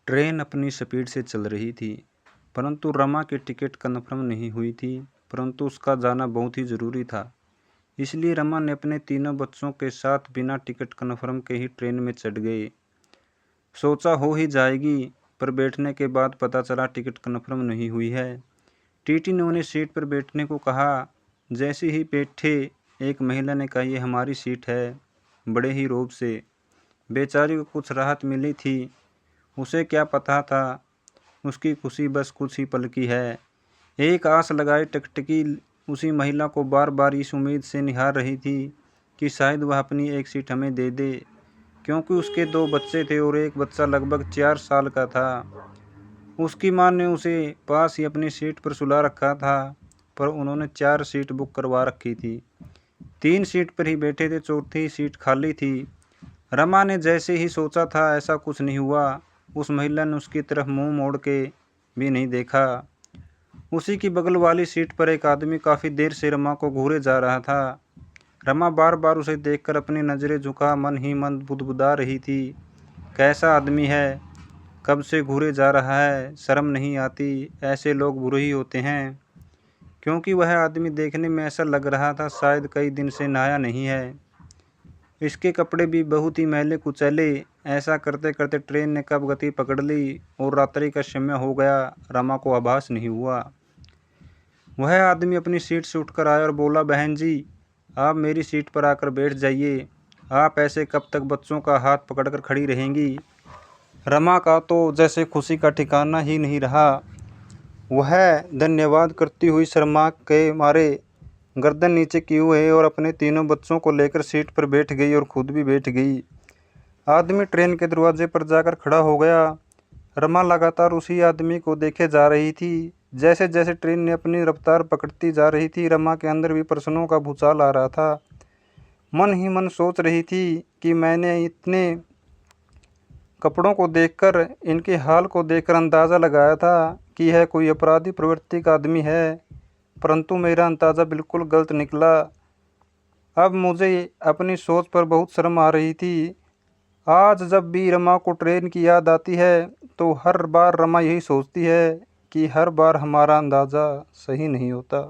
Train अपनी speed से चल रही थी, परंतु रमा की टिकट कन्फर्म नहीं हुई थी। परंतु उसका जाना बहुत ही ज़रूरी था, इसलिए रमा ने अपने तीनों बच्चों के साथ बिना टिकट कन्फर्म के ही ट्रेन में चढ़ गए। सोचा हो ही जाएगी, पर बैठने के बाद पता चला टिकट कन्फर्म नहीं हुई है। टीटी ने उन्हें सीट पर बैठने को कहा। जैसे ही बैठे, एक महिला ने कहा, ये हमारी सीट है। बड़े ही रौब से बेचारी को कुछ राहत मिली थी। उसे क्या पता था, उसकी खुशी बस कुछ ही पल की है। एक आस लगाए टकटकी उसी महिला को बार बार इस उम्मीद से निहार रही थी कि शायद वह अपनी एक सीट हमें दे दे, क्योंकि उसके 2 बच्चे थे और एक बच्चा लगभग 4 साल का था। उसकी मां ने उसे पास ही अपनी सीट पर सुला रखा था, पर उन्होंने 4 सीट बुक करवा रखी थी। 3 सीट पर ही बैठे थे, चौथी सीट खाली थी। रमा ने जैसे ही सोचा था, ऐसा कुछ नहीं हुआ। उस महिला ने उसकी तरफ मुंह मोड़ के भी नहीं देखा। उसी की बगल वाली सीट पर एक आदमी काफ़ी देर से रमा को घूरे जा रहा था। रमा बार बार उसे देखकर अपनी नज़रें झुका मन ही मन बुदबुदा रही थी। कैसा आदमी है, कब से घूरे जा रहा है, शर्म नहीं आती। ऐसे लोग बुरे ही होते हैं। क्योंकि वह आदमी देखने में ऐसा लग रहा था शायद कई दिन से नहाया नहीं है। इसके कपड़े भी बहुत ही मैले कुचैले। ऐसा करते करते ट्रेन ने कब गति पकड़ ली और रात्रि का समय हो गया, रमा को आभास नहीं हुआ। वह आदमी अपनी सीट से उठकर आया और बोला, बहन जी, आप मेरी सीट पर आकर बैठ जाइए। आप ऐसे कब तक बच्चों का हाथ पकड़कर खड़ी रहेंगी। रमा का तो जैसे खुशी का ठिकाना ही नहीं रहा। वह धन्यवाद करती हुई शर्मा के मारे गर्दन नीचे किए हुए और अपने तीनों बच्चों को लेकर सीट पर बैठ गई और खुद भी बैठ गई। आदमी ट्रेन के दरवाजे पर जाकर खड़ा हो गया। रमा लगातार उसी आदमी को देखे जा रही थी। जैसे जैसे ट्रेन ने अपनी रफ्तार पकड़ती जा रही थी, रमा के अंदर भी प्रश्नों का भूचाल आ रहा था। मन ही मन सोच रही थी कि मैंने इतने कपड़ों को देखकर, इनके हाल को देखकर अंदाज़ा लगाया था कि यह कोई अपराधी प्रवृत्ति का आदमी है, परंतु मेरा अंदाज़ा बिल्कुल गलत निकला। अब मुझे अपनी सोच पर बहुत शर्म आ रही थी। आज जब भी रमा को ट्रेन की याद आती है, तो हर बार रमा यही सोचती है कि हर बार हमारा अंदाज़ा सही नहीं होता।